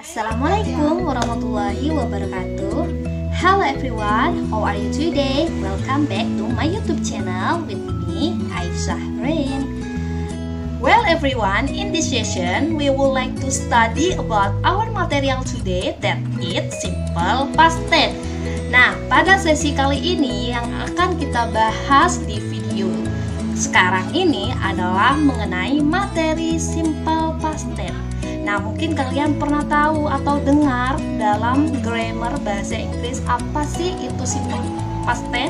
Assalamualaikum warahmatullahi wabarakatuh. Hello everyone, how are you today? Welcome back to my YouTube channel with me, Aisyah Rain. Well everyone, in this session we would like to study about our material today, that is simple past tense. Nah, pada sesi kali ini yang akan kita bahas di video sekarang ini adalah mengenai materi simple past tense. Nah, mungkin kalian pernah tahu atau dengar dalam grammar bahasa Inggris apa sih itu simple past tense?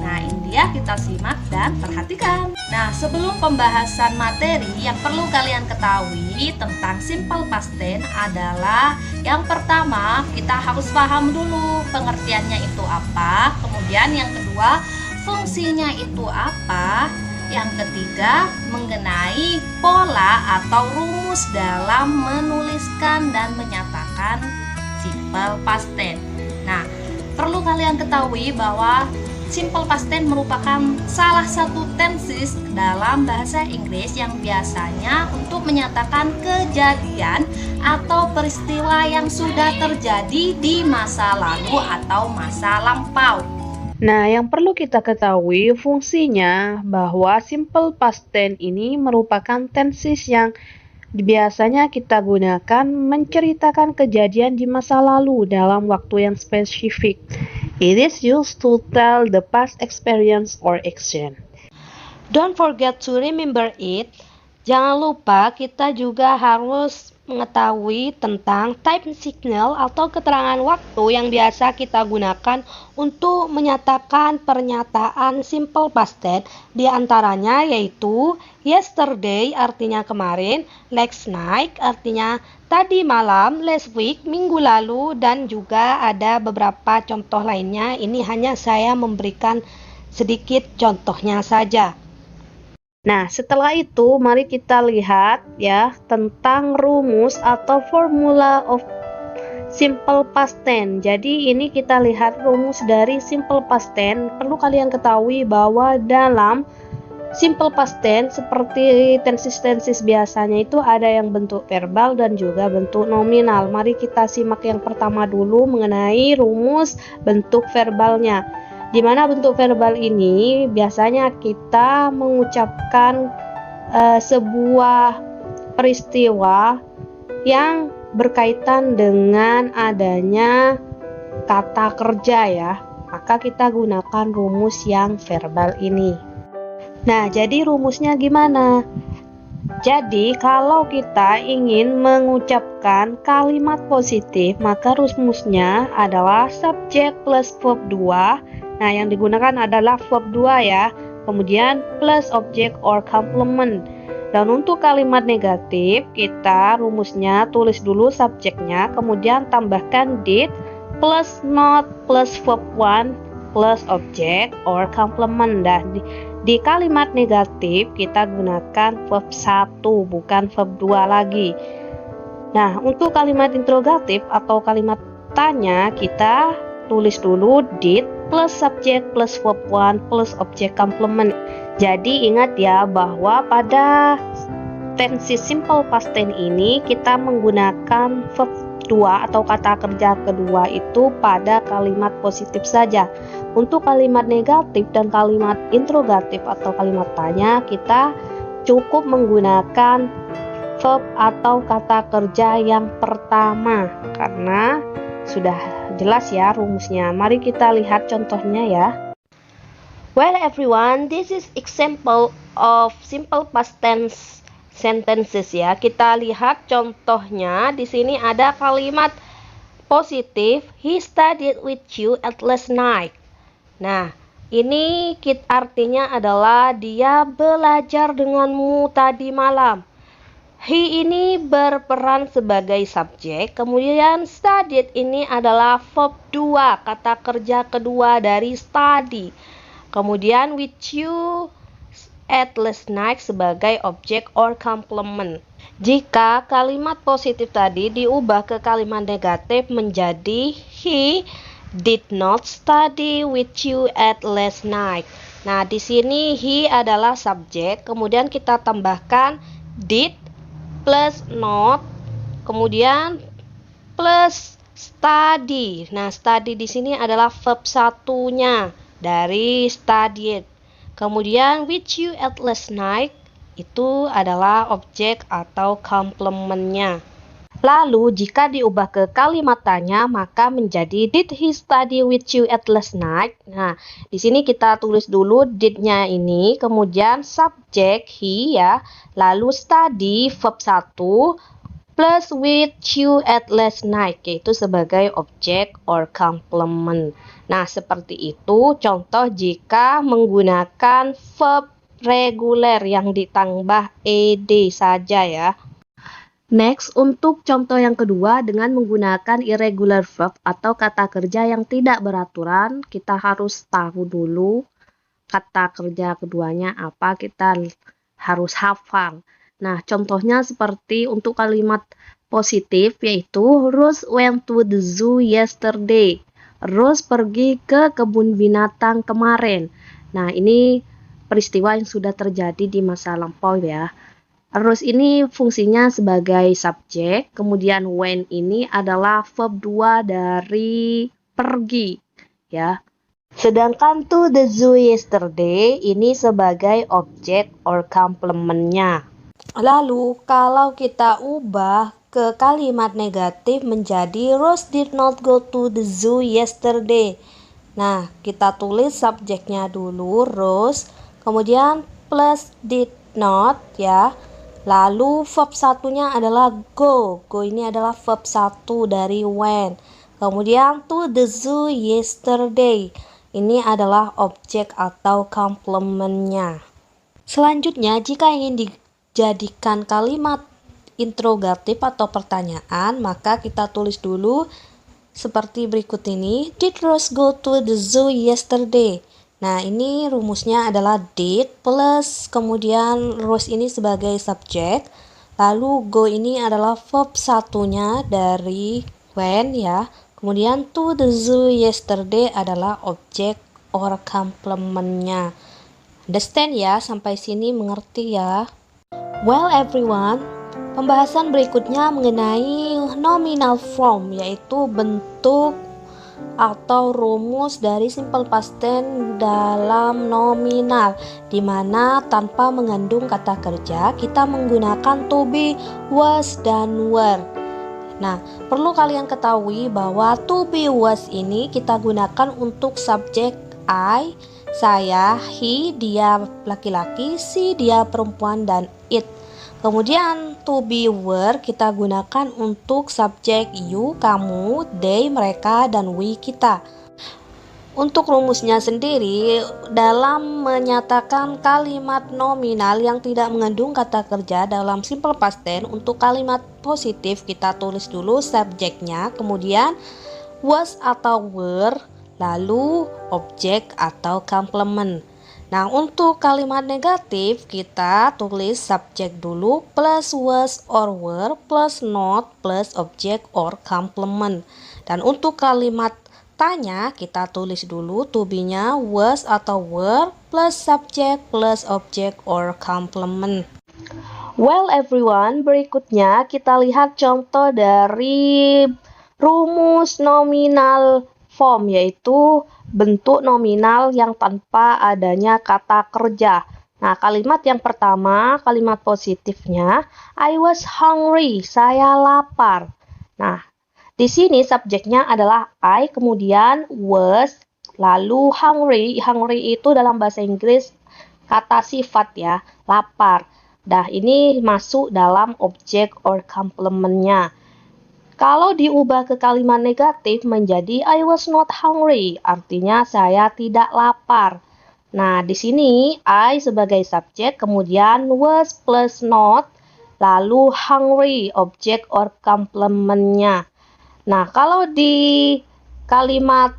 Nah, ini dia, kita simak dan perhatikan. Nah, sebelum pembahasan materi, yang perlu kalian ketahui tentang simple past tense adalah yang pertama, kita harus paham dulu pengertiannya itu apa. Kemudian yang kedua, fungsinya itu apa. Yang ketiga, mengenai pola atau rumus dalam menuliskan dan menyatakan simple past tense. Nah, perlu kalian ketahui bahwa simple past tense merupakan salah satu tenses dalam bahasa Inggris yang biasanya untuk menyatakan kejadian atau peristiwa yang sudah terjadi di masa lalu atau masa lampau. Nah, yang perlu kita ketahui fungsinya bahwa simple past tense ini merupakan tenses yang biasanya kita gunakan menceritakan kejadian di masa lalu dalam waktu yang spesifik. It is used to tell the past experience or action. Don't forget to remember it. Jangan lupa kita juga harus mengetahui tentang time signal atau keterangan waktu yang biasa kita gunakan untuk menyatakan pernyataan simple past tense, di antaranya yaitu yesterday artinya kemarin, last night artinya tadi malam, last week minggu lalu, dan juga ada beberapa contoh lainnya. Ini hanya saya memberikan sedikit contohnya saja. Nah, setelah itu mari kita lihat ya tentang rumus atau formula of simple past tense. Jadi ini kita lihat rumus dari simple past tense. Perlu kalian ketahui bahwa dalam simple past tense seperti tenses-tenses biasanya itu ada yang bentuk verbal dan juga bentuk nominal. Mari kita simak yang pertama dulu mengenai rumus bentuk verbalnya. Di mana bentuk verbal ini biasanya kita mengucapkan sebuah peristiwa yang berkaitan dengan adanya kata kerja ya. Maka kita gunakan rumus yang verbal ini. Nah, jadi rumusnya gimana? Jadi kalau kita ingin mengucapkan kalimat positif, maka rumusnya adalah subject plus verb 2. Nah, yang digunakan adalah verb 2 ya. Kemudian plus object or complement. Dan untuk kalimat negatif, kita rumusnya tulis dulu subjeknya, kemudian tambahkan did plus not plus verb 1 plus object or complement. Dan di kalimat negatif kita gunakan verb 1 bukan verb 2 lagi. Nah, untuk kalimat interrogatif atau kalimat tanya kita tulis dulu did plus subject plus verb 1 plus object complement. Jadi ingat ya bahwa pada tenses simple past tense ini kita menggunakan verb 2 atau kata kerja kedua itu pada kalimat positif saja. Untuk kalimat negatif dan kalimat interrogatif atau kalimat tanya kita cukup menggunakan verb atau kata kerja yang pertama karena sudah jelas ya rumusnya. Mari kita lihat contohnya ya. Well everyone, this is example of simple past tense sentences ya. Kita lihat contohnya. Di sini ada kalimat positif, he studied with you at last night. Nah, ini artinya adalah dia belajar denganmu tadi malam. He ini berperan sebagai subjek, kemudian studied ini adalah verb 2, kata kerja kedua dari study. Kemudian with you at last night sebagai objek or complement. Jika kalimat positif tadi diubah ke kalimat negatif menjadi he did not study with you at last night. Nah, di sini he adalah subjek, kemudian kita tambahkan did plus not, kemudian plus study. Nah, study di sini adalah verb satunya dari studied. Kemudian with you at last night itu adalah objek atau komplementnya. Lalu jika diubah ke kalimat tanya maka menjadi did he study with you at last night? Nah, di sini kita tulis dulu did-nya ini, kemudian subjek he ya, lalu study verb 1 plus with you at last night yaitu sebagai objek or complement. Nah, seperti itu contoh jika menggunakan verb reguler yang ditambah ed saja ya. Next, untuk contoh yang kedua dengan menggunakan irregular verb atau kata kerja yang tidak beraturan, kita harus tahu dulu kata kerja keduanya apa, kita harus hafal. Nah, contohnya seperti untuk kalimat positif yaitu Rose went to the zoo yesterday. Rose pergi ke kebun binatang kemarin. Nah, ini peristiwa yang sudah terjadi di masa lampau ya. Rose ini fungsinya sebagai subjek, kemudian went ini adalah verb 2 dari pergi ya. Sedangkan to the zoo yesterday ini sebagai objek or complementnya. Lalu kalau kita ubah ke kalimat negatif menjadi Rose did not go to the zoo yesterday. Nah, kita tulis subjeknya dulu Rose, kemudian plus did not ya. Lalu verb satunya adalah go. Go ini adalah verb 1 dari went. Kemudian to the zoo yesterday. Ini adalah objek atau komplementnya. Selanjutnya, jika ingin dijadikan kalimat interrogatif atau pertanyaan, maka kita tulis dulu seperti berikut ini. Did Rose go to the zoo yesterday? Nah, ini rumusnya adalah did plus kemudian Rose ini sebagai subjek, lalu go ini adalah verb satunya dari when ya, kemudian to the zoo yesterday adalah objek or complementnya. Understand ya, sampai sini mengerti ya? Well everyone, pembahasan berikutnya mengenai nominal form, yaitu bentuk atau rumus dari simple past tense dalam nominal, di mana tanpa mengandung kata kerja kita menggunakan to be, was, dan were. Nah, perlu kalian ketahui bahwa to be, was ini kita gunakan untuk subjek I, saya, he, dia laki-laki, she, dia perempuan, dan it. Kemudian to be, were kita gunakan untuk subjek you, kamu, they, mereka, dan we, kita. Untuk rumusnya sendiri, dalam menyatakan kalimat nominal yang tidak mengandung kata kerja dalam simple past tense, untuk kalimat positif kita tulis dulu subjeknya, kemudian was atau were, lalu objek atau complement. Nah, untuk kalimat negatif kita tulis subjek dulu plus was or were plus not plus objek or complement. Dan untuk kalimat tanya kita tulis dulu to be-nya was atau were plus subjek plus objek or complement. Well everyone, berikutnya kita lihat contoh dari rumus nominal form, yaitu bentuk nominal yang tanpa adanya kata kerja. Nah, kalimat yang pertama, kalimat positifnya, I was hungry, saya lapar. Nah, di sini subjeknya adalah I, kemudian was, lalu hungry. Hungry itu dalam bahasa Inggris kata sifat ya, lapar. Nah, ini masuk dalam objek or complementnya. Kalau diubah ke kalimat negatif menjadi I was not hungry, artinya saya tidak lapar. Nah, di sini I sebagai subjek, kemudian was plus not, lalu hungry, objek or complementnya. Nah, kalau di kalimat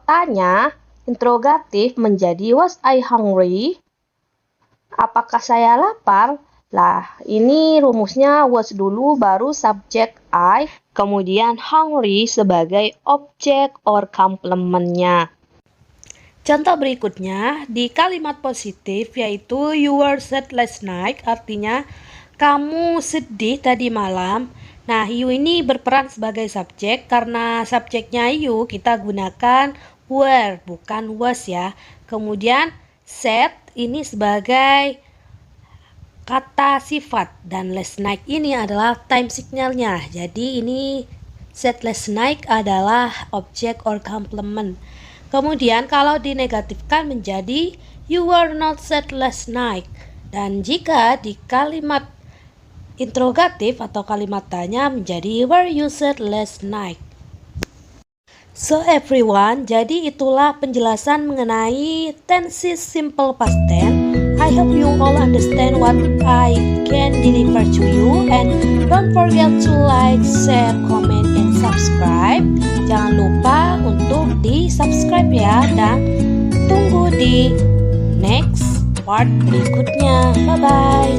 tanya, interrogatif menjadi was I hungry? Apakah saya lapar? Lah, ini rumusnya was dulu baru subjek I, kemudian hungry sebagai objek or complementnya. Contoh berikutnya di kalimat positif yaitu you were sad last night, artinya kamu sedih tadi malam. Nah, you ini berperan sebagai subjek. Karena subjeknya you, kita gunakan were, bukan was ya. Kemudian said ini sebagai kata sifat, dan last night ini adalah time signalnya. Jadi ini said last night adalah objek or complement. Kemudian kalau dinegatifkan menjadi you were not sad last night. Dan jika di kalimat interrogatif atau kalimat tanya menjadi were you sad last night. So everyone, jadi itulah penjelasan mengenai tenses simple past tense. I hope you all understand what I can deliver to you, and don't forget to like, share, comment, and subscribe. Jangan lupa untuk di-subscribe ya, dan tunggu di next part berikutnya. Bye bye.